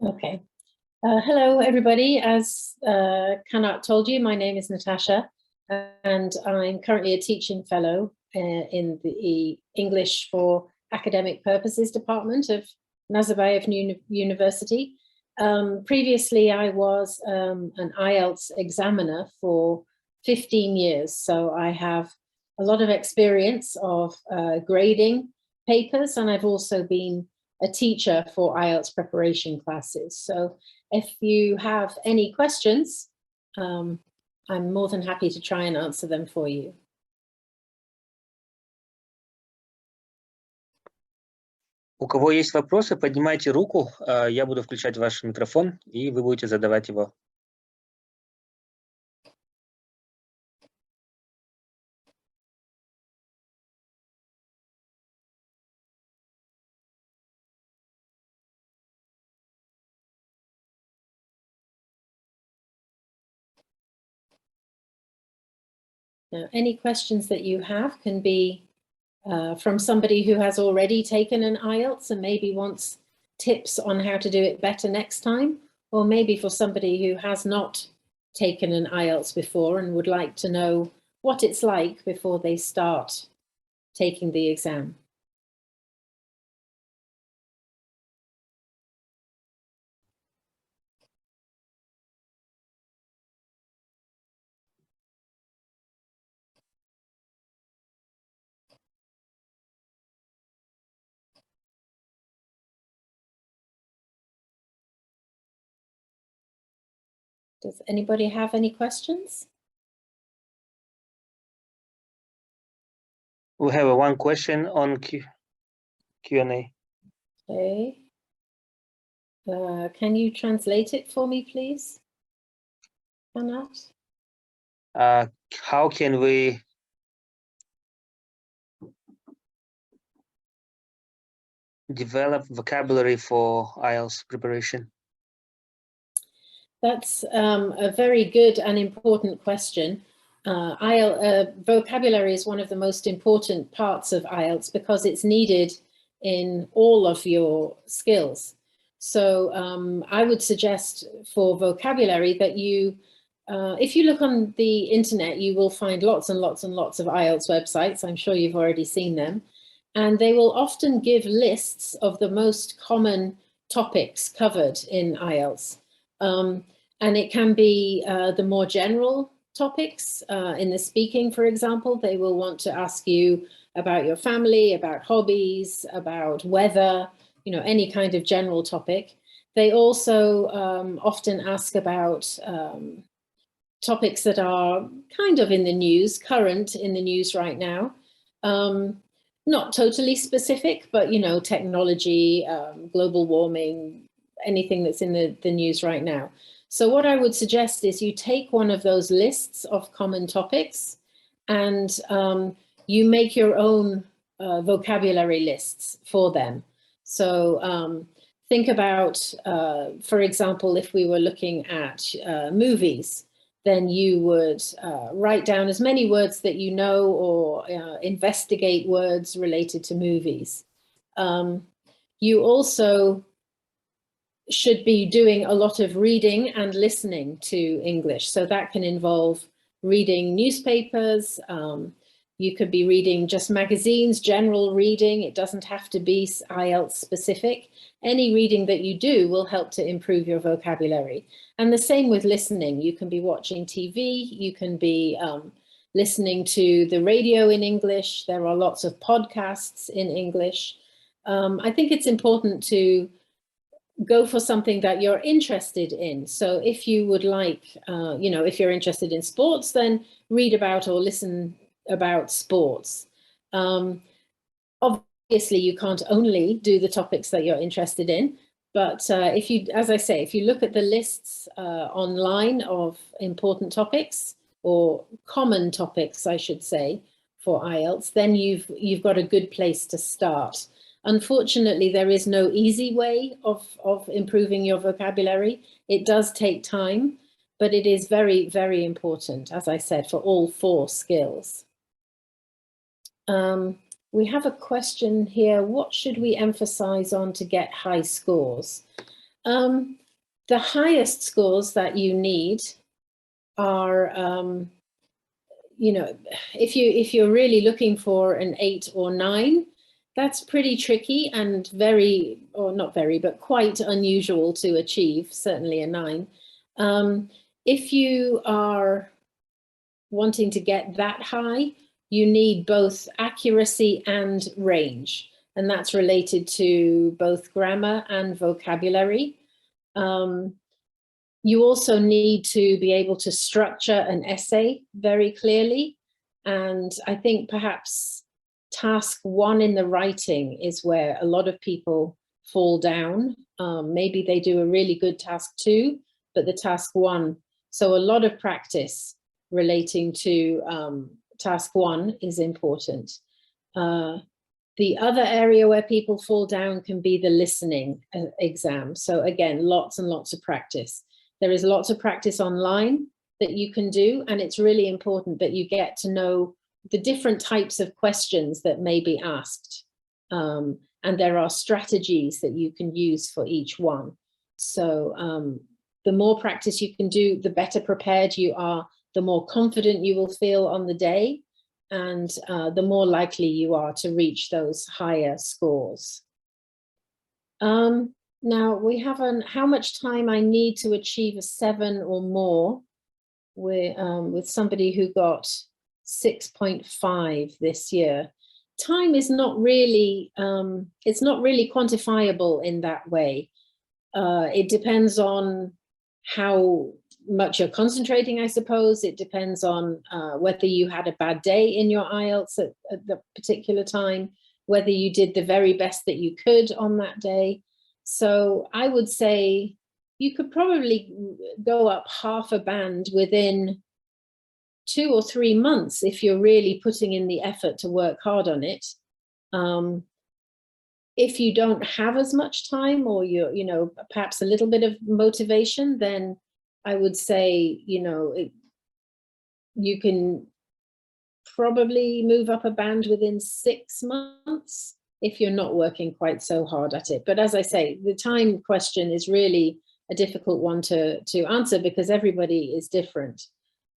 Okay. Hello, everybody. As Kanat told you, my name is Natasha, and I'm currently a teaching fellow in the English for Academic Purposes Department of Nazarbayev University. Previously, I was an IELTS examiner for 15 years, so I have a lot of experience of grading papers, and I've also been a teacher for IELTS preparation classes. So if you have any questions, I'm more than happy to try and answer them for you. У кого есть вопросы, поднимайте руку, я буду включать ваш микрофон, и вы будете задавать его. Now, any questions that you have can be from somebody who has already taken an IELTS and maybe wants tips on how to do it better next time, or maybe for somebody who has not taken an IELTS before and would like to know what it's like before they start taking the exam. Does anybody have any questions? We have one question on Q&A. Okay. Can you translate it for me, please? Kanat? How can we develop vocabulary for IELTS preparation? That's a very good and important question. Vocabulary is one of the most important parts of IELTS because it's needed in all of your skills. So I would suggest for vocabulary that you, if you look on the internet, you will find lots and lots and lots of IELTS websites. I'm sure you've already seen them. And they will often give lists of the most common topics covered in IELTS. And it can be the more general topics. In the speaking, for example, they will want to ask you about your family, about hobbies, about weather, you know, any kind of general topic. They also often ask about topics that are kind of in the news, current in the news right now. Not totally specific, but, you know, technology, global warming, anything that's in the news right now. So what I would suggest is you take one of those lists of common topics and you make your own vocabulary lists for them. So think about, for example, if we were looking at movies, then you would write down as many words that you know or investigate words related to movies. You also should be doing a lot of reading and listening to English. So that can involve reading newspapers. You could be reading just magazines, general reading. It doesn't have to be IELTS specific. Any reading that you do will help to improve your vocabulary. And the same with listening. You can be watching TV, you can be listening to the radio in English. There are lots of podcasts in English. I think it's important to go for something that you're interested in. So if you would like, you know, if you're interested in sports, then read about or listen about sports. Obviously, you can't only do the topics that you're interested in, but if you, as I say, if you look at the lists online of important topics or common topics, I should say, for IELTS, then you've got a good place to start. Unfortunately, there is no easy way of improving your vocabulary. It does take time, but it is very, very important, as I said, for all 4 skills. We have a question here. What should we emphasize on to get high scores? The highest scores that you need are, if you're really looking for an 8 or 9, that's pretty tricky and not very, but quite unusual to achieve, certainly a 9. If you are wanting to get that high, you need both accuracy and range, and that's related to both grammar and vocabulary. You also need to be able to structure an essay very clearly. And I think perhaps task 1 in the writing is where a lot of people fall down. Maybe they do a really good task 2, but the task 1. So a lot of practice relating to task 1 is important. The other area where people fall down can be the listening exam. So again, lots and lots of practice. There is lots of practice online that you can do, and it's really important that you get to know the different types of questions that may be asked. And there are strategies that you can use for each one. So the more practice you can do, the better prepared you are, the more confident you will feel on the day, and the more likely you are to reach those higher scores. Now we have how much time I need to achieve a 7 or more with somebody who got 6.5 this year. Time is not really, it's not really quantifiable in that way. It depends on how much you're concentrating, I suppose. It depends on whether you had a bad day in your IELTS at the particular time, whether you did the very best that you could on that day. So I would say you could probably go up half a band within 2 or 3 months if you're really putting in the effort to work hard on it. If you don't have as much time, or you're, perhaps a little bit of motivation, then I would say, you can probably move up a band within 6 months if you're not working quite so hard at it. But as I say, the time question is really a difficult one to answer because everybody is different.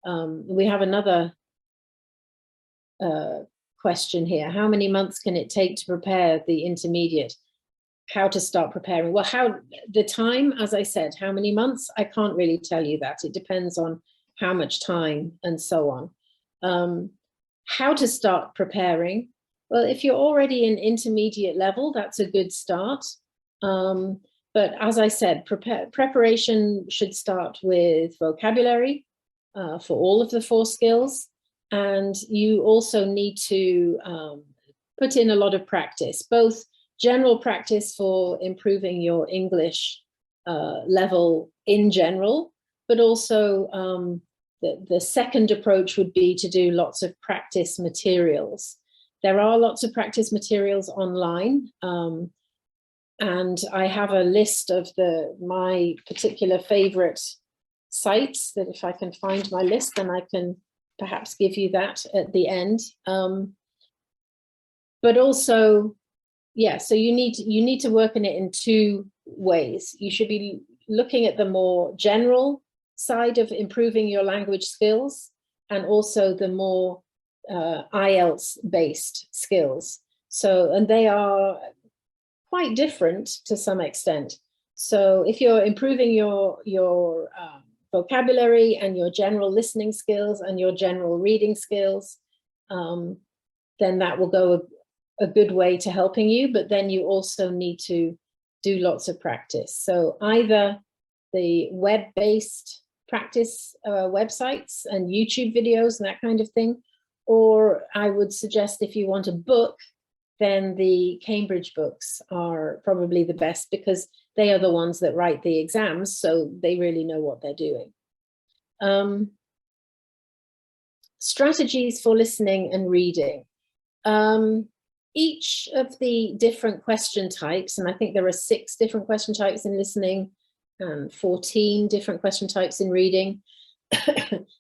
We have another question here. How many months can it take to prepare the intermediate? How to start preparing? Well, the time, as I said, how many months? I can't really tell you that. It depends on how much time and so on. How to start preparing? Well, if you're already in intermediate level, that's a good start. But as I said, preparation should start with vocabulary for all of the 4 skills. And you also need to put in a lot of practice, both general practice for improving your English level in general, but also the second approach would be to do lots of practice materials. There are lots of practice materials online, and I have a list of my particular favorite sites that if I can find my list, then I can perhaps give you that at the end. But also, yeah, so you need to work in it in 2 ways. You should be looking at the more general side of improving your language skills, and also the more IELTS-based skills. So, and they are quite different to some extent. So if you're improving your vocabulary and your general listening skills and your general reading skills, then that will go a good way to helping you. But then you also need to do lots of practice. So either the web-based practice websites and YouTube videos and that kind of thing, or I would suggest if you want a book, then the Cambridge books are probably the best because they are the ones that write the exams, so they really know what they're doing. Strategies for listening and reading. Each of the different question types, and I think there are 6 different question types in listening and 14 different question types in reading,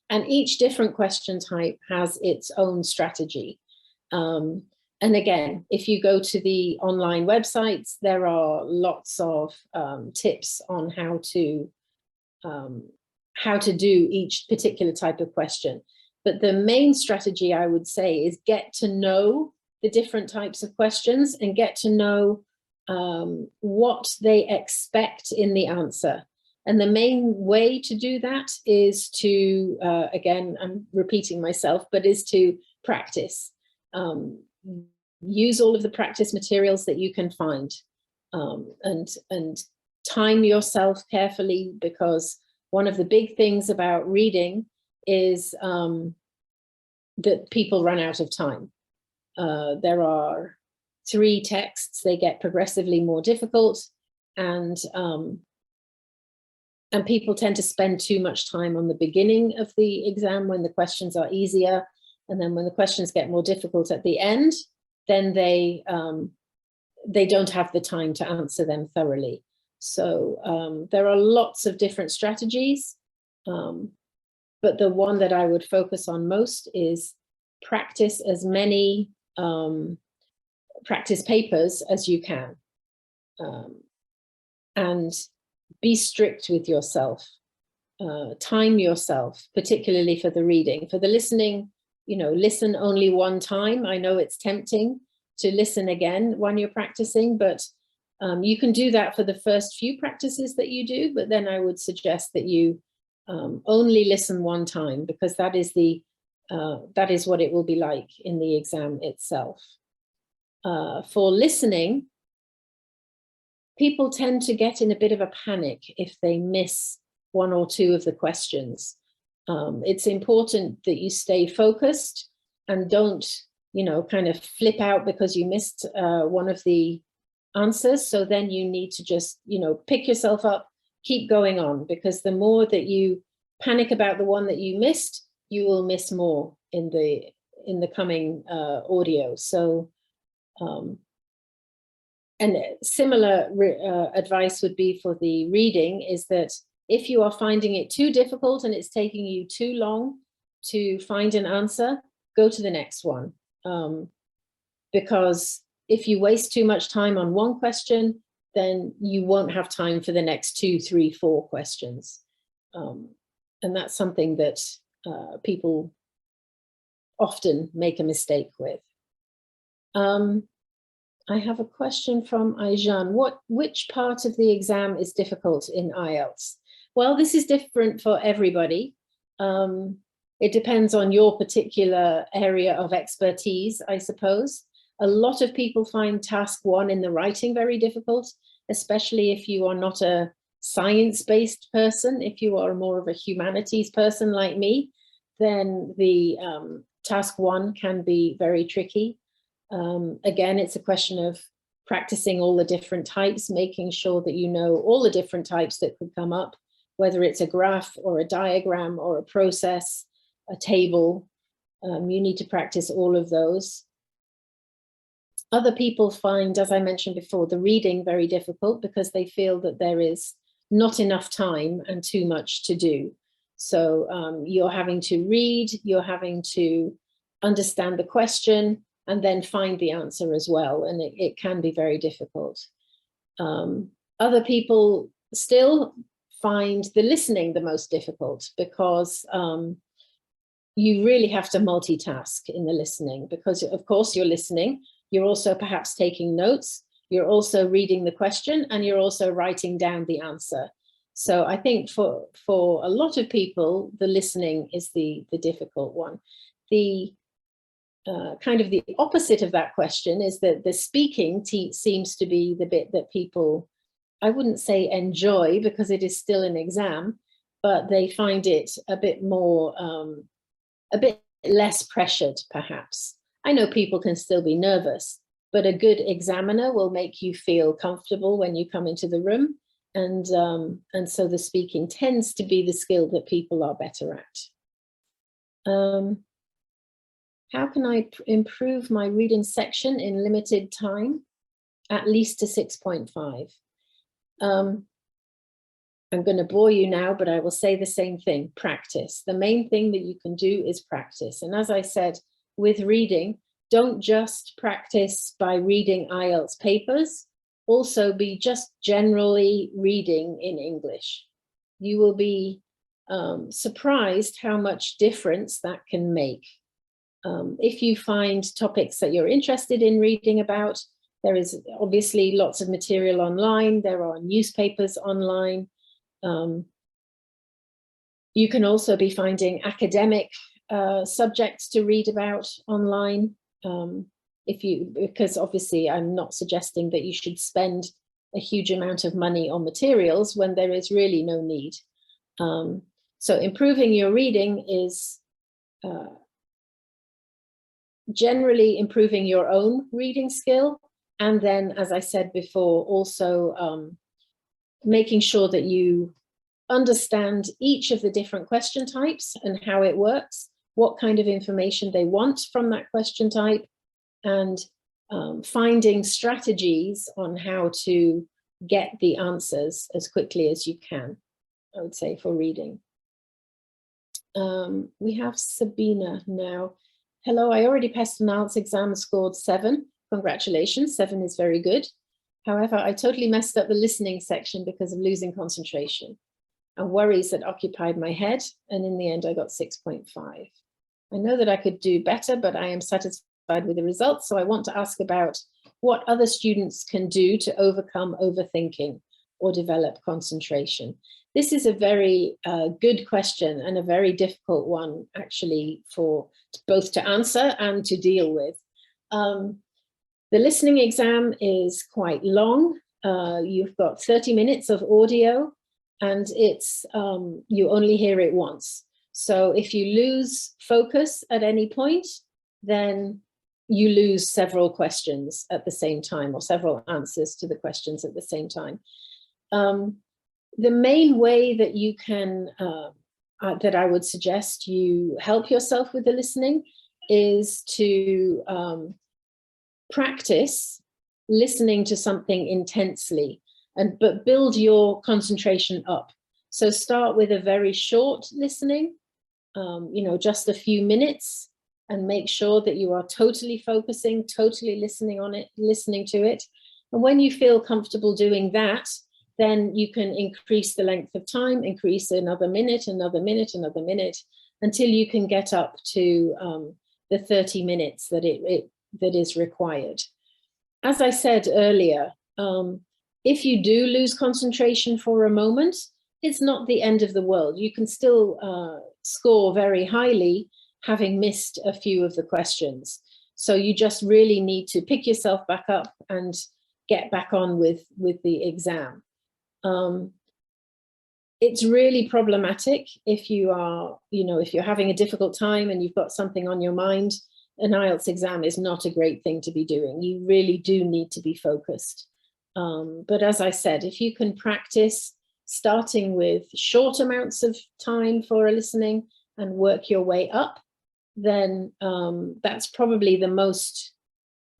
and each different question type has its own strategy. And again, if you go to the online websites, there are lots of tips on how to do each particular type of question. But the main strategy, I would say, is get to know the different types of questions and get to know what they expect in the answer. And the main way to do that is to, again, I'm repeating myself, but is to practice. Use all of the practice materials that you can find, and time yourself carefully, because one of the big things about reading is that people run out of time. There are 3 texts, they get progressively more difficult, and people tend to spend too much time on the beginning of the exam when the questions are easier, and then when the questions get more difficult at the end, then they don't have the time to answer them thoroughly. So there are lots of different strategies, but the one that I would focus on most is practice as many practice papers as you can, and be strict with yourself. Time yourself, particularly for the reading. For the listening, listen only one time. I know it's tempting to listen again when you're practicing, but you can do that for the first few practices that you do, but then I would suggest that you only listen one time, because that is what it will be like in the exam itself. For listening, people tend to get in a bit of a panic if they miss 1 or 2 of the questions. It's important that you stay focused and don't, kind of flip out because you missed one of the answers. So then you need to just, pick yourself up, keep going on, because the more that you panic about the one that you missed, you will miss more in the coming audio. So, and similar advice would be for the reading, is that if you are finding it too difficult and it's taking you too long to find an answer, go to the next one. Because if you waste too much time on one question, then you won't have time for the next 2, 3, 4 questions. And that's something that people often make a mistake with. I have a question from Aijan. Which part of the exam is difficult in IELTS? Well, this is different for everybody. It depends on your particular area of expertise, I suppose. A lot of people find task 1 in the writing very difficult, especially if you are not a science-based person. If you are more of a humanities person like me, then the task 1 can be very tricky. Again, it's a question of practicing all the different types, making sure that you know all the different types that could come up, whether it's a graph or a diagram or a process, a table. You need to practice all of those. Other people find, as I mentioned before, the reading very difficult because they feel that there is not enough time and too much to do. So you're having to read, you're having to understand the question, and then find the answer as well. And it can be very difficult. Other people still find the listening the most difficult, because you really have to multitask in the listening, because of course you're listening, you're also perhaps taking notes, you're also reading the question, and you're also writing down the answer. So I think for a lot of people, the listening is the difficult one. The kind of the opposite of that question is that the speaking seems to be the bit that people, I wouldn't say enjoy, because it is still an exam, but they find it a bit more, a bit less pressured, perhaps. I know people can still be nervous, but a good examiner will make you feel comfortable when you come into the room. And so the speaking tends to be the skill that people are better at. How can I improve my reading section in limited time, at least to 6.5? I'm going to bore you now, but I will say the same thing: practice. The main thing that you can do is practice. And as I said, with reading, don't just practice by reading IELTS papers, also be just generally reading in English. You will be surprised how much difference that can make. If you find topics that you're interested in reading about, there is obviously lots of material online. There are newspapers online. You can also be finding academic subjects to read about online. Because obviously I'm not suggesting that you should spend a huge amount of money on materials when there is really no need. So improving your reading is generally improving your own reading skill. And then, as I said before, also making sure that you understand each of the different question types and how it works, what kind of information they want from that question type, and finding strategies on how to get the answers as quickly as you can, I would say, for reading. We have Sabina now. Hello, I already passed an IELTS exam and scored 7. Congratulations, 7 is very good. However, I totally messed up the listening section because of losing concentration and worries that occupied my head, and in the end I got 6.5. I know that I could do better, but I am satisfied with the results, so I want to ask about what other students can do to overcome overthinking or develop concentration. This is a very good question and a very difficult one, actually, for both to answer and to deal with. The listening exam is quite long. You've got 30 minutes of audio, and it's you only hear it once. So if you lose focus at any point, then you lose several questions at the same time, or several answers to the questions at the same time. The main way that you can, that I would suggest you help yourself with the listening is to practice listening to something intensely, but build your concentration up. So start with a very short listening, just a few minutes, and make sure that you are totally focusing, totally listening to it. And when you feel comfortable doing that, then you can increase the length of time, increase another minute, another minute, another minute, until you can get up to the 30 minutes that that is required. As I said earlier, if you do lose concentration for a moment, it's not the end of the world. You can still score very highly, having missed a few of the questions. So you just really need to pick yourself back up and get back on with the exam. It's really problematic if you are, if you're having a difficult time and you've got something on your mind. An IELTS exam is not a great thing to be doing. You really do need to be focused. But as I said, if you can practice starting with short amounts of time for a listening and work your way up, then that's probably the most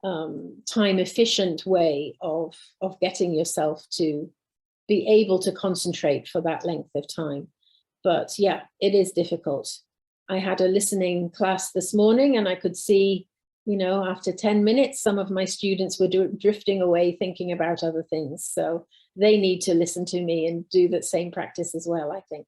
time efficient way of getting yourself to be able to concentrate for that length of time. But yeah, it is difficult. I had a listening class this morning, and I could see, after 10 minutes, some of my students were drifting away thinking about other things. So they need to listen to me and do the same practice as well, I think.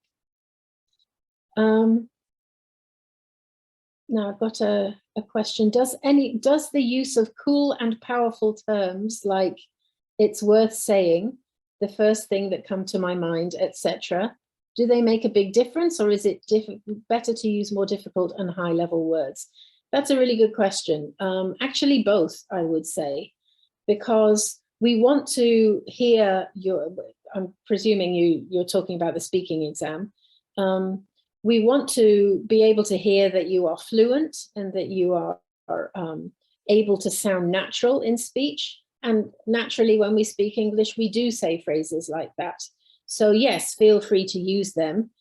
Now I've got a question. Does the use of cool and powerful terms like "it's worth saying," "the first thing that come to my mind," etc., do they make a big difference, or is it better to use more difficult and high-level words? That's a really good question. Actually, both, I would say, because we want to hear I'm presuming you're talking about the speaking exam. We want to be able to hear that you are fluent and that you are able to sound natural in speech. And naturally, when we speak English, we do say phrases like that. So yes, feel free to use them.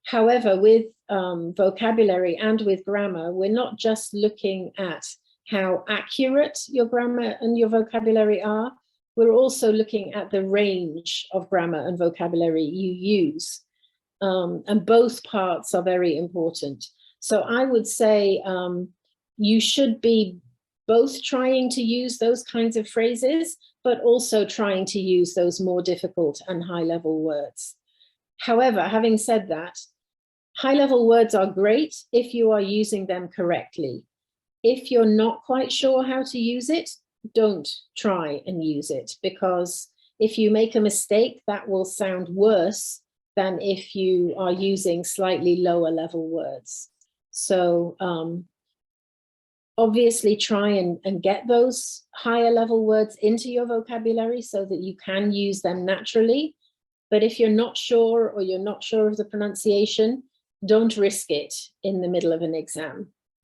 However, with vocabulary and with grammar, we're not just looking at how accurate your grammar and your vocabulary are. We're also looking at the range of grammar and vocabulary you use. And both parts are very important. So I would say you should be both trying to use those kinds of phrases, but also trying to use those more difficult and high-level words. However, having said that, high-level words are great if you are using them correctly. If you're not quite sure how to use it, don't try and use it, because if you make a mistake, that will sound worse than if you are using slightly lower level words. So obviously try and get those higher level words into your vocabulary so that you can use them naturally. But if you're not sure, or you're not sure of the pronunciation, don't risk it in the middle of an exam,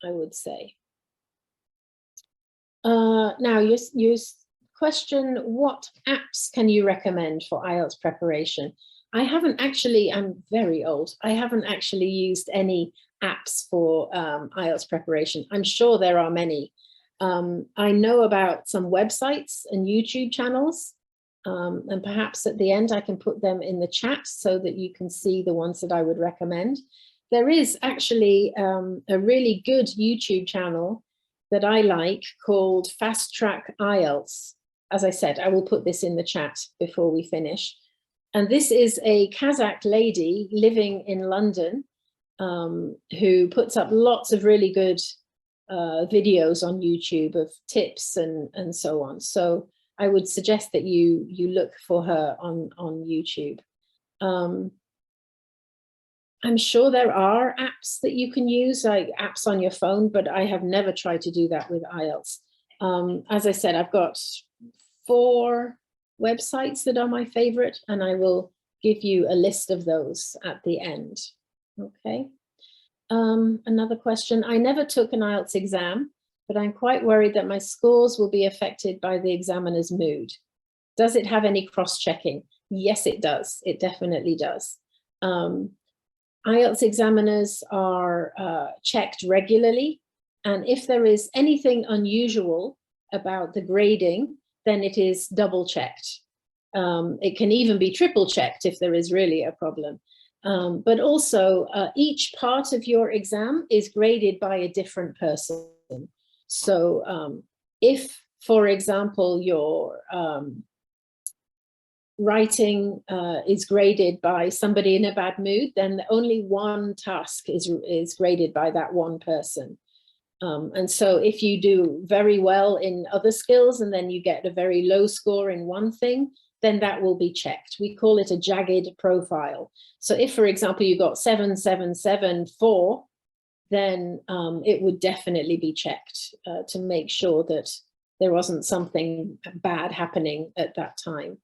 I would say. Now, your question, what apps can you recommend for IELTS preparation? I haven't actually, I'm very old, I haven't actually used any apps for IELTS preparation. I'm sure there are many. I know about some websites and YouTube channels, and perhaps at the end I can put them in the chat so that you can see the ones that I would recommend. There is actually a really good YouTube channel that I like called Fast Track IELTS. As I said, I will put this in the chat before we finish. And this is a Kazakh lady living in London who puts up lots of really good videos on YouTube of tips and so on. So I would suggest that you look for her on YouTube. I'm sure there are apps that you can use, like apps on your phone, but I have never tried to do that with IELTS. As I said, I've got 4 websites that are my favorite, and I will give you a list of those at the end. Okay. Another question. I never took an IELTS exam, but I'm quite worried that my scores will be affected by the examiner's mood. Does it have any cross-checking? Yes, it does. It definitely does. IELTS examiners are checked regularly, and if there is anything unusual about the grading, then it is double checked. It can even be triple checked if there is really a problem. But also each part of your exam is graded by a different person. So if, for example, your writing is graded by somebody in a bad mood, then only one task is graded by that one person. And so if you do very well in other skills and then you get a very low score in one thing, then that will be checked. We call it a jagged profile. So if, for example, you got 7, 7, 7, 4, then it would definitely be checked to make sure that there wasn't something bad happening at that time.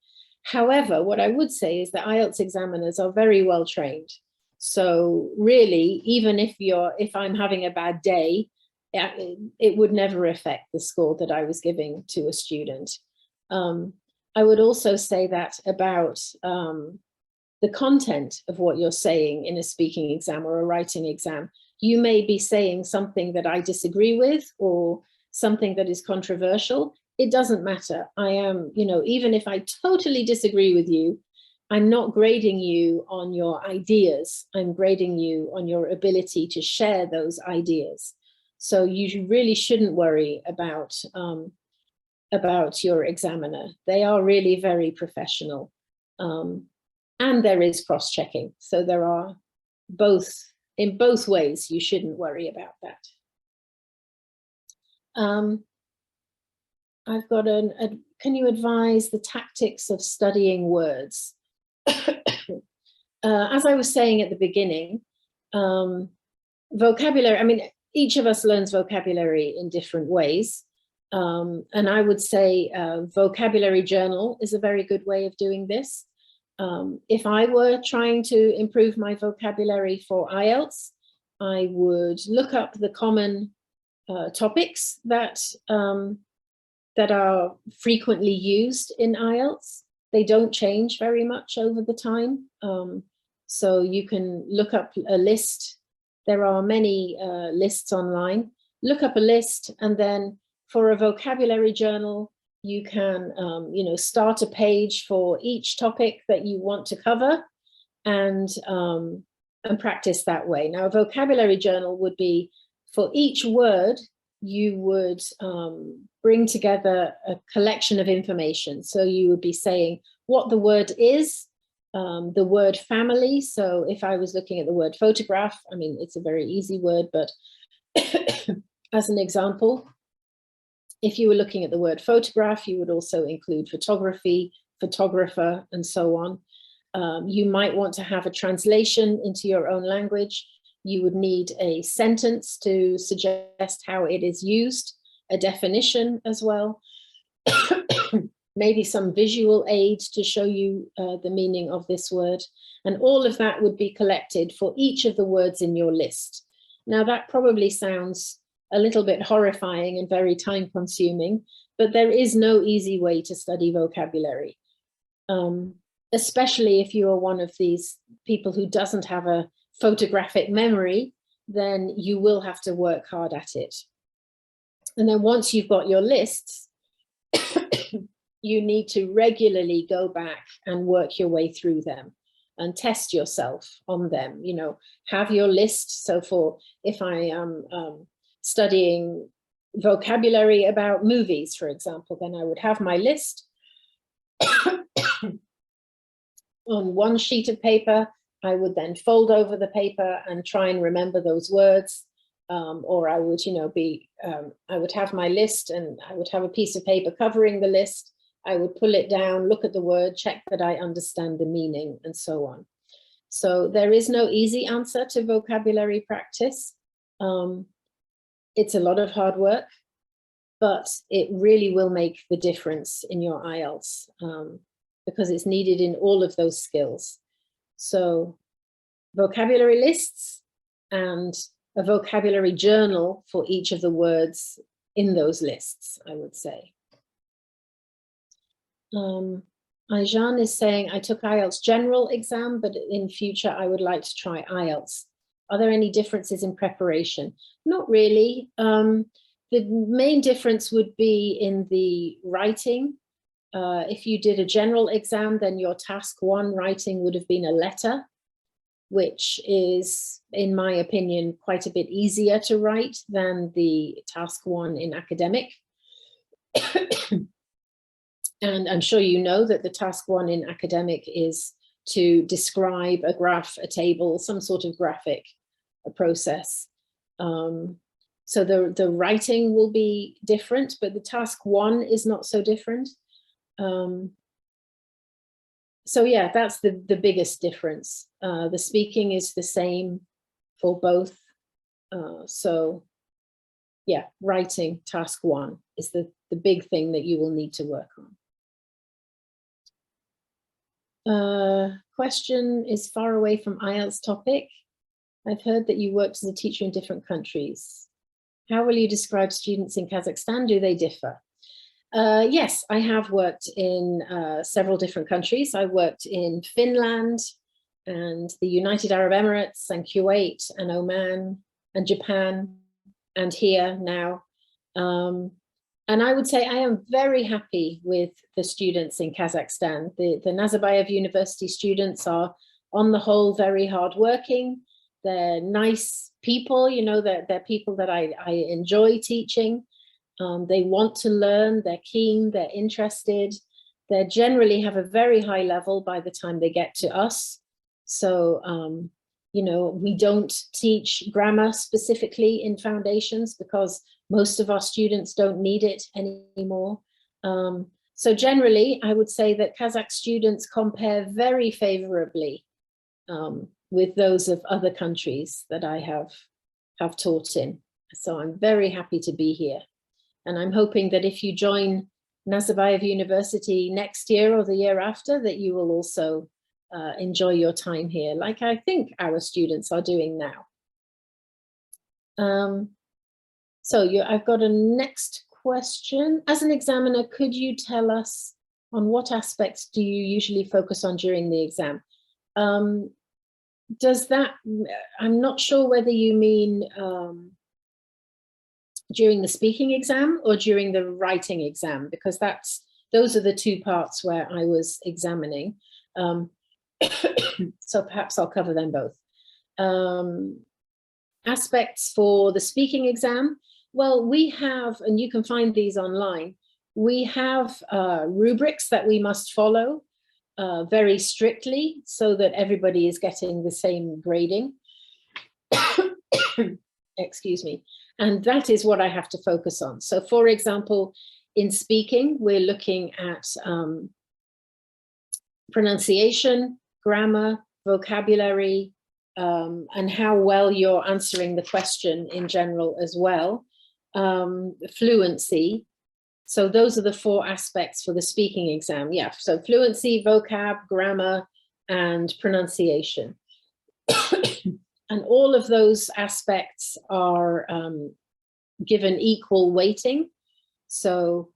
However, what I would say is that IELTS examiners are very well trained. So really, even if I'm having a bad day, it would never affect the score that I was giving to a student. I would also say that about the content of what you're saying in a speaking exam or a writing exam. You may be saying something that I disagree with or something that is controversial. It doesn't matter. I am, even if I totally disagree with you, I'm not grading you on your ideas. I'm grading you on your ability to share those ideas. So you really shouldn't worry about your examiner. They are really very professional. And there is cross-checking. So there are in both ways, you shouldn't worry about that. I've got can you advise the tactics of studying words? As I was saying at the beginning, vocabulary, I mean, each of us learns vocabulary in different ways. And I would say vocabulary journal is a very good way of doing this. If I were trying to improve my vocabulary for IELTS, I would look up the common topics that are frequently used in IELTS. They don't change very much over the time. So you can look up a list. There are many lists online. Look up a list, and then for a vocabulary journal, you can start a page for each topic that you want to cover and practice that way. Now, a vocabulary journal would be for each word, you would bring together a collection of information. So you would be saying what the word is, the word family. So if I was looking at the word photograph, I mean, it's a very easy word, but as an example, if you were looking at the word photograph, you would also include photography, photographer, and so on. You might want to have a translation into your own language. You would need a sentence to suggest how it is used, a definition as well, maybe some visual aid to show you the meaning of this word. And all of that would be collected for each of the words in your list. Now, that probably sounds a little bit horrifying and very time consuming, but there is no easy way to study vocabulary, especially if you are one of these people who doesn't have a photographic memory, then you will have to work hard at it. And then once you've got your lists, you need to regularly go back and work your way through them and test yourself on them. You know, have your list. So for if I am studying vocabulary about movies, for example, then I would have my list on one sheet of paper. I would then fold over the paper and try and remember those words. Or I would, you know, I would have my list and I would have a piece of paper covering the list. I would pull it down, look at the word, check that I understand the meaning, and so on. So there is no easy answer to vocabulary practice. It's a lot of hard work, but it really will make the difference in your IELTS because it's needed in all of those skills. So vocabulary lists and a vocabulary journal for each of the words in those lists, I would say. Aijan is saying, I took IELTS general exam, but in future I would like to try IELTS. Are there any differences in preparation? Not really. The main difference would be in the writing. If you did a general exam, then your task 1 writing would have been a letter, which is, in my opinion, quite a bit easier to write than the task 1 in academic. And I'm sure you know that the task 1 in academic is to describe a graph, a table, some sort of graphic process. So the writing will be different, but the task 1 is not so different. So yeah, that's the biggest difference. The speaking is the same for both. So yeah, writing task 1 is the big thing that you will need to work on. Question is far away from IELTS topic. I've heard that you worked as a teacher in different countries. How will you describe students in Kazakhstan? Do they differ? Yes, I have worked in several different countries. I worked in Finland and the United Arab Emirates and Kuwait and Oman and Japan and here now. And I would say I am very happy with the students in Kazakhstan. The Nazarbayev University students are on the whole very hardworking. They're nice people, you know, they're people that I enjoy teaching. They want to learn, they're keen, they're interested. They generally have a very high level by the time they get to us. So, you know, we don't teach grammar specifically in foundations because most of our students don't need it anymore. So generally, I would say that Kazakh students compare very favorably with those of other countries that I have taught in. So I'm very happy to be here. And I'm hoping that if you join Nazarbayev University next year or the year after, that you will also enjoy your time here, like I think our students are doing now. So I've got a next question. As an examiner, could you tell us on what aspects do you usually focus on during the exam? Does that, I'm not sure whether you mean during the speaking exam or during the writing exam, because those are the two parts where I was examining. So perhaps I'll cover them both. Aspects for the speaking exam, Well, we have, and you can find these online, we have rubrics that we must follow very strictly so that everybody is getting the same grading. Excuse me. And that is what I have to focus on. So for example, in speaking, we're looking at pronunciation, grammar, vocabulary, and how well you're answering the question in general as well. Fluency. So those are the 4 aspects for the speaking exam. Yeah, so fluency, vocab, grammar, and pronunciation. And all of those aspects are given equal weighting. So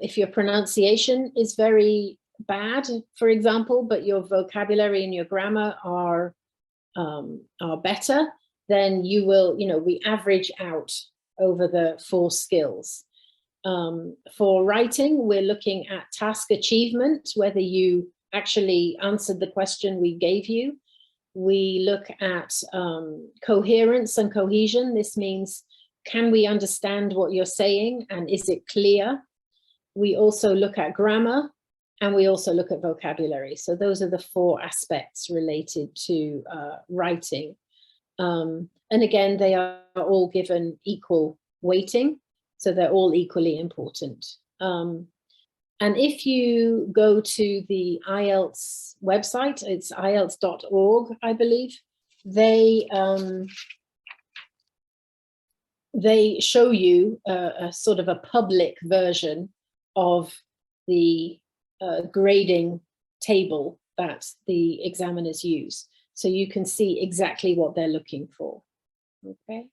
if your pronunciation is very bad, for example, but your vocabulary and your grammar are better, then you will, we average out over the 4 skills. For writing, we're looking at task achievement, whether you actually answered the question we gave you. We look at coherence and cohesion. This means, can we understand what you're saying and is it clear? We also look at grammar and we also look at vocabulary. So those are the 4 aspects related to writing. And again, they are all given equal weighting, so they're all equally important. And if you go to the IELTS website, it's IELTS.org, I believe, they show you a sort of a public version of the grading table that the examiners use. So you can see exactly what they're looking for, okay?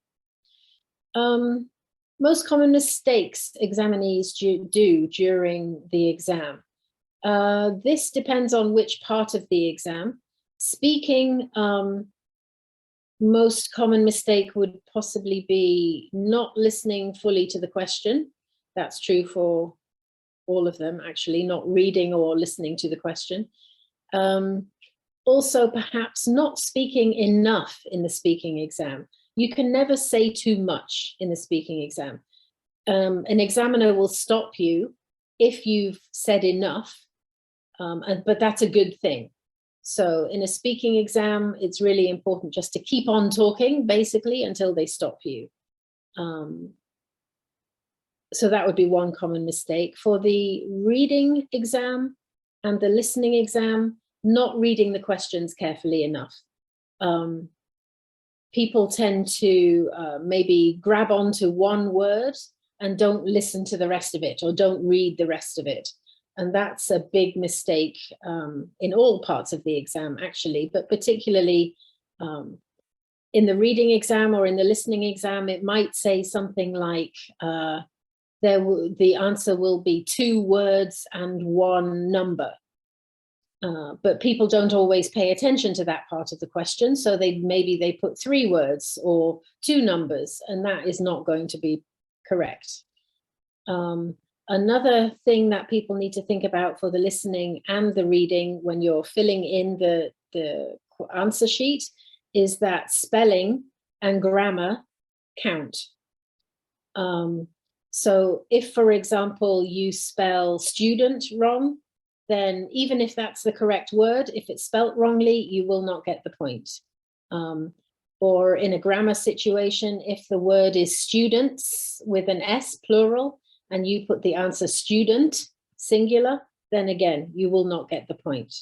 Most common mistakes examinees do during the exam. This depends on which part of the exam. Speaking, most common mistake would possibly be not listening fully to the question. That's true for all of them, actually, not reading or listening to the question. Also, perhaps not speaking enough in the speaking exam. You can never say too much in the speaking exam. An examiner will stop you if you've said enough, but that's a good thing. So in a speaking exam, it's really important just to keep on talking, basically, until they stop you. So that would be one common mistake. For the reading exam and the listening exam, not reading the questions carefully enough. People tend to maybe grab onto one word and don't listen to the rest of it, or don't read the rest of it. And that's a big mistake in all parts of the exam, actually, but particularly in the reading exam or in the listening exam, it might say something like, the answer will be 2 words and 1 number. But people don't always pay attention to that part of the question. So maybe they put 3 words or 2 numbers, and that is not going to be correct. Another thing that people need to think about for the listening and the reading when you're filling in the answer sheet is that spelling and grammar count. So if, for example, you spell student wrong, then even if that's the correct word, if it's spelt wrongly, you will not get the point. Or in a grammar situation, if the word is students with an S, plural, and you put the answer student, singular, then again, you will not get the point.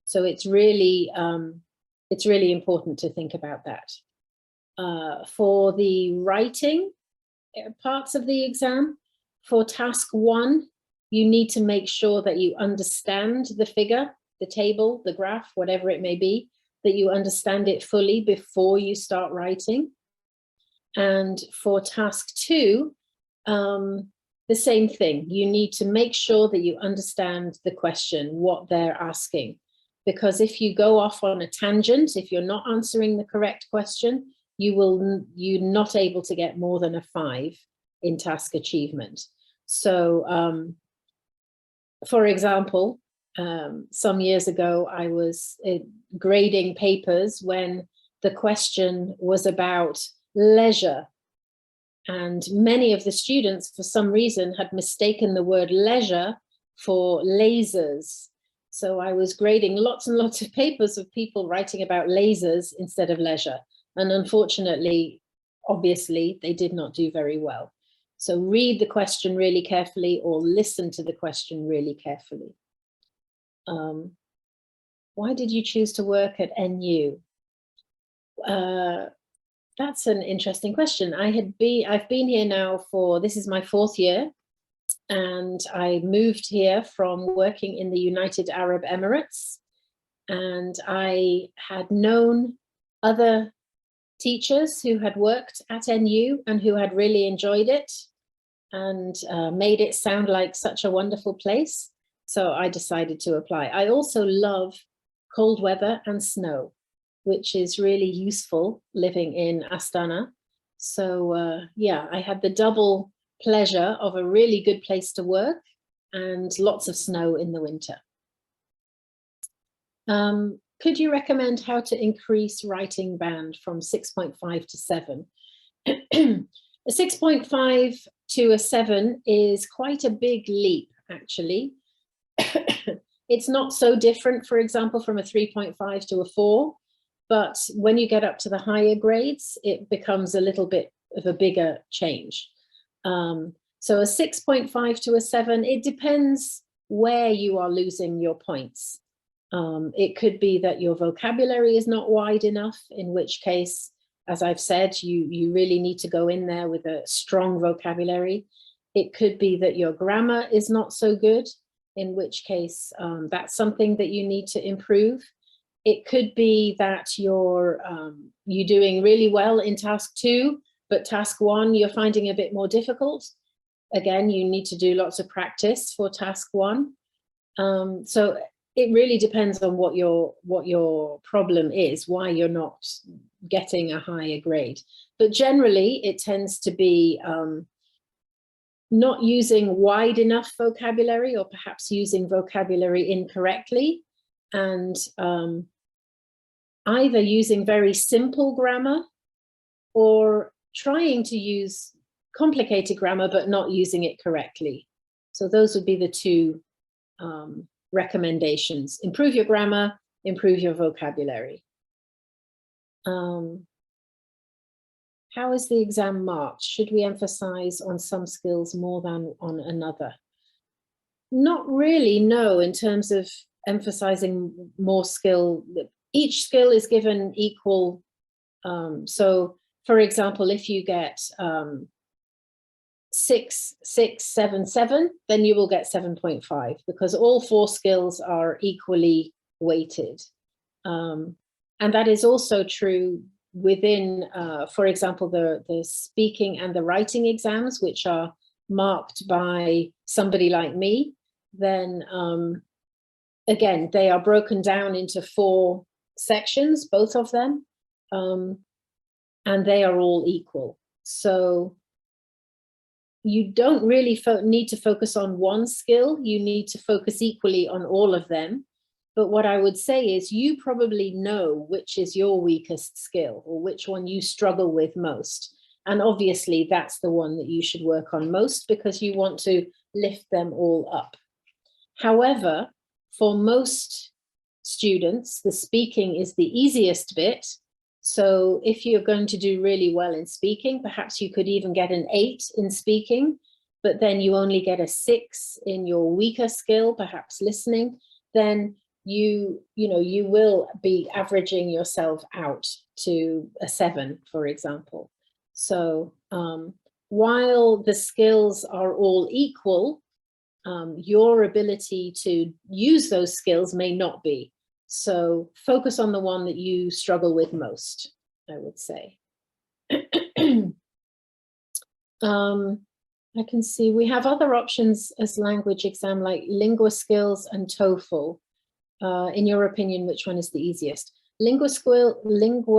So it's really important to think about that. For the writing parts of the exam, for task 1, you need to make sure that you understand the figure, the table, the graph, whatever it may be, that you understand it fully before you start writing. And for task 2, the same thing. You need to make sure that you understand the question, what they're asking. Because if you go off on a tangent, if you're not answering the correct question, you're not able to get more than a 5 in task achievement. So, for example, some years ago, I was grading papers when the question was about leisure. And many of the students, for some reason, had mistaken the word leisure for lasers. So I was grading lots and lots of papers of people writing about lasers instead of leisure. And unfortunately, obviously, they did not do very well. So read the question really carefully or listen to the question really carefully. Why did you choose to work at NU? That's an interesting question. I've been here now for, this is my 4th year, and I moved here from working in the United Arab Emirates, and I had known other teachers who had worked at NU and who had really enjoyed it and made it sound like such a wonderful place. So I decided to apply. I also love cold weather and snow, which is really useful living in Astana. So yeah, I had the double pleasure of a really good place to work and lots of snow in the winter. Could you recommend how to increase writing band from 6.5 to 7? A 6.5 to a 7 is quite a big leap, actually. It's not so different, for example, from a 3.5 to a 4, but when you get up to the higher grades, it becomes a little bit of a bigger change. So a 6.5 to a 7, it depends where you are losing your points. It could be that your vocabulary is not wide enough, in which case, as I've said, you really need to go in there with a strong vocabulary. It could be that your grammar is not so good, in which case that's something that you need to improve. It could be that you're doing really well in task 2, but task 1 you're finding a bit more difficult. Again, you need to do lots of practice for task 1. So it really depends on what your problem is, why you're not getting a higher grade. But generally, it tends to be not using wide enough vocabulary, or perhaps using vocabulary incorrectly, and either using very simple grammar or trying to use complicated grammar but not using it correctly. So those would be the 2 recommendations. Improve your grammar, improve your vocabulary. How is the exam marked? Should we emphasize on some skills more than on another? Not really, no, in terms of emphasizing more skill. Each skill is given equal. So for example, if you get 6, 6, 7, 7, then you will get 7.5, because all 4 skills are equally weighted. And that is also true within, for example, the speaking and the writing exams, which are marked by somebody like me. Then again, they are broken down into 4 sections, both of them, and they are all equal. So you don't really need to focus on one skill. You need to focus equally on all of them. But what I would say is you probably know which is your weakest skill, or which one you struggle with most. And obviously that's the one that you should work on most, because you want to lift them all up. However, for most students, the speaking is the easiest bit. So if you're going to do really well in speaking, perhaps you could even get an 8 in speaking, but then you only get a 6 in your weaker skill, perhaps listening, then you will be averaging yourself out to a 7, for example. So while the skills are all equal, your ability to use those skills may not be. So focus on the one that you struggle with most, I would say. I can see we have other options as language exam, like Lingua Skills and TOEFL. In your opinion, which one is the easiest? Lingua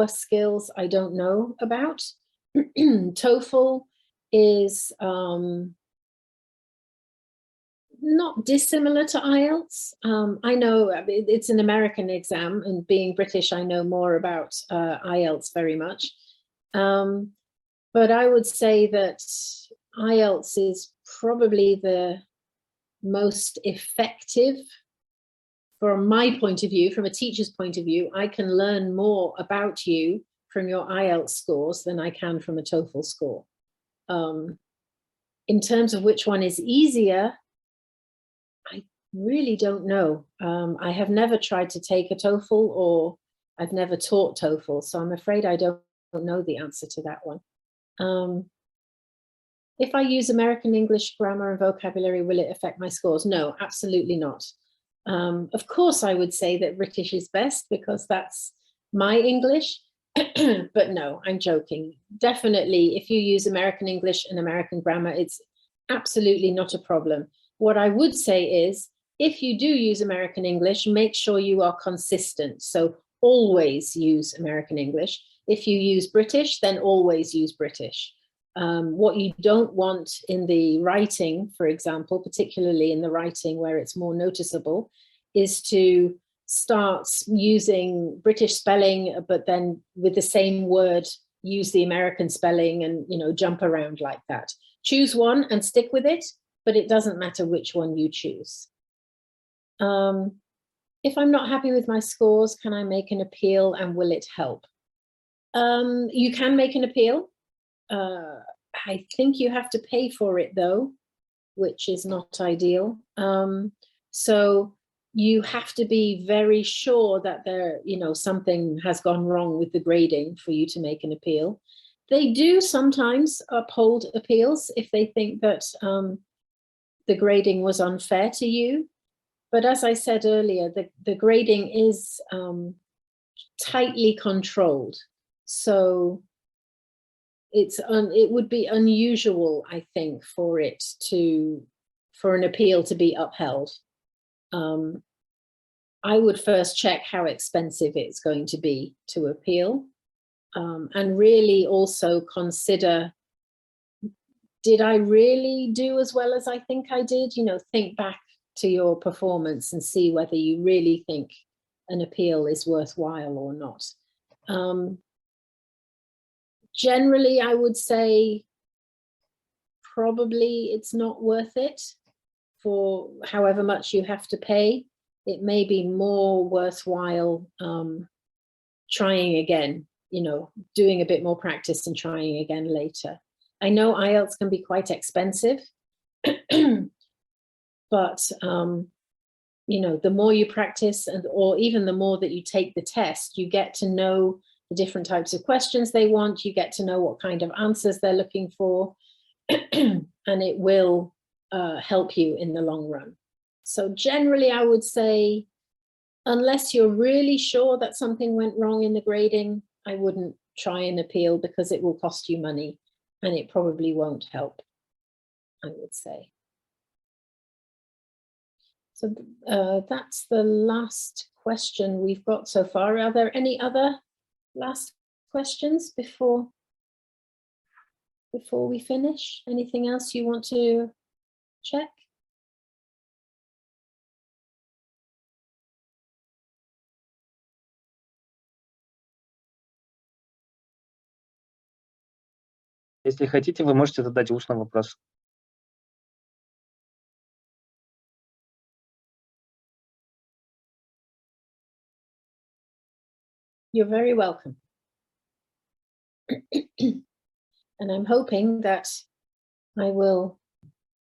Skills, I don't know about. TOEFL is not dissimilar to IELTS. I know it's an American exam, and being British, I know more about IELTS very much. But I would say that IELTS is probably the most effective, from my point of view, from a teacher's point of view. I can learn more about you from your IELTS scores than I can from a TOEFL score. In terms of which one is easier, I really don't know. I have never tried to take a TOEFL, or I've never taught TOEFL, so I'm afraid I don't know the answer to that one. If I use American English grammar and vocabulary, will it affect my scores? No, absolutely not. Of course, I would say that British is best because that's my English, but no, I'm joking. Definitely, if you use American English and American grammar, it's absolutely not a problem. What I would say is, if you do use American English, make sure you are consistent. So always use American English. If you use British, then always use British. What you don't want in the writing, for example, particularly in the writing where it's more noticeable, is to start using British spelling, but then with the same word, use the American spelling and, you know, jump around like that. Choose one and stick with it, but it doesn't matter which one you choose. If I'm not happy with my scores, can I make an appeal and will it help? You can make an appeal. I think you have to pay for it though, which is not ideal. So you have to be very sure that there, you know, something has gone wrong with the grading for you to make an appeal. They do sometimes uphold appeals if they think that the grading was unfair to you. But as I said earlier, the grading is tightly controlled. So it would be unusual, I think, for an appeal to be upheld. I would first check how expensive it's going to be to appeal, and really also consider, did I really do as well as I think I did? You know, think back to your performance and see whether you really think an appeal is worthwhile or not. Generally, I would say probably it's not worth it for however much you have to pay. It may be more worthwhile trying again, you know, doing a bit more practice and trying again later. I know IELTS can be quite expensive, but you know, the more you practice or even the more that you take the test, you get to know the different types of questions they want, you get to know what kind of answers they're looking for, and it will help you in the long run. So generally, I would say, unless you're really sure that something went wrong in the grading, I wouldn't try and appeal because it will cost you money and it probably won't help, I would say. So that's the last question we've got so far. Are there any other last questions before we finish? Anything else you want to check? Если хотите, вы можете задать устный вопрос. You're very welcome. And I'm hoping that I will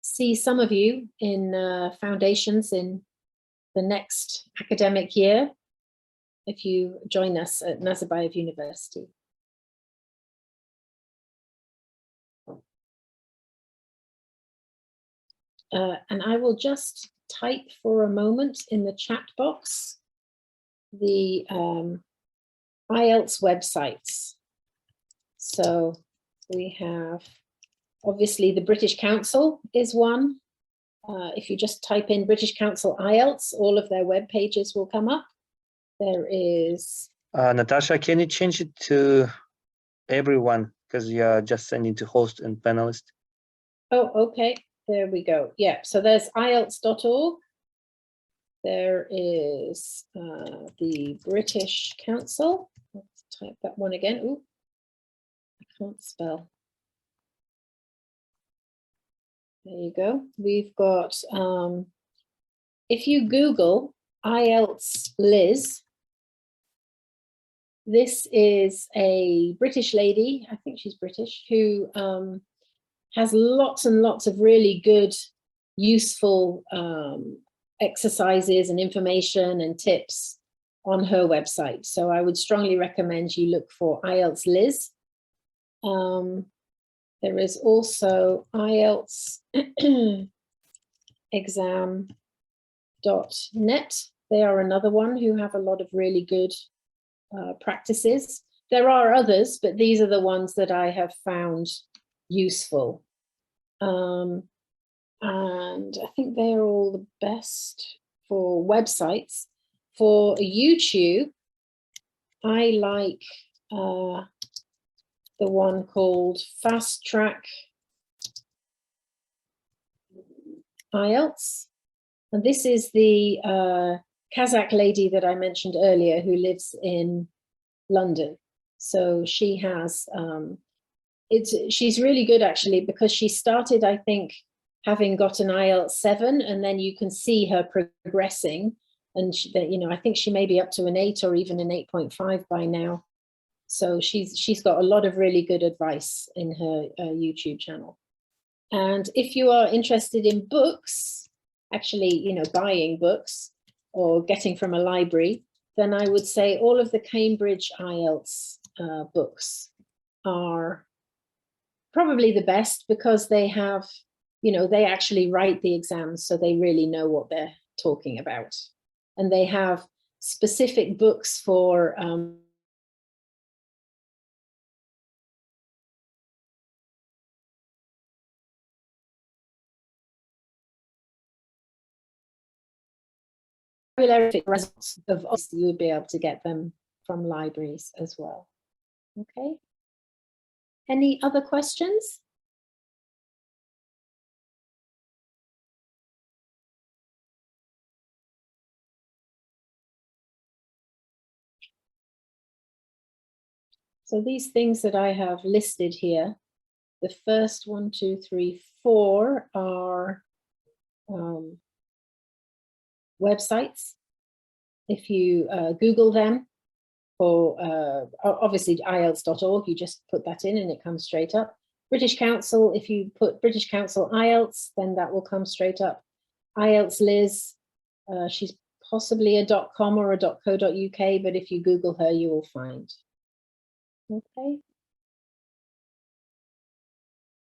see some of you in foundations in the next academic year if you join us at Nazarbayev University. And I will just type for a moment in the chat box the IELTS websites. So we have, obviously, the British Council is one. If you just type in British Council IELTS, all of their web pages will come up. There is... Natasha, can you change it to everyone? Because you're just sending to host and panelist. Oh, okay. There we go. Yeah, so there's IELTS.org. There is the British Council. Let's type that one again. Ooh, I can't spell. There you go. We've got, if you Google IELTS Liz, this is a British lady, I think she's British, who has lots and lots of really good, useful exercises and information and tips on her website. So I would strongly recommend you look for IELTS Liz. There is also IELTS exam.net. They are another one who have a lot of really good practices. There are others, but these are the ones that I have found useful. And I think they're all the best for websites. For YouTube, I like the one called Fast Track IELTS. And this is the Kazakh lady that I mentioned earlier who lives in London. So she has, she's really good actually, because she started, I think, having got an IELTS 7, and then you can see her progressing. And you know, I think she may be up to an 8 or even an 8.5 by now. So she's got a lot of really good advice in her YouTube channel. And if you are interested in books, actually, you know, buying books or getting from a library, then I would say all of the Cambridge IELTS books are probably the best, because they have, you know, they actually write the exams, so they really know what they're talking about. And they have specific books for results of, you would be able to get them from libraries as well. Okay. Any other questions? So these things that I have listed here, the first 1, 2, 3, 4 are websites. If you Google them, or obviously IELTS.org, you just put that in and it comes straight up. British Council, if you put British Council IELTS, then that will come straight up. IELTS Liz, she's possibly a .com or a .co.uk, but if you Google her, you will find. Okay.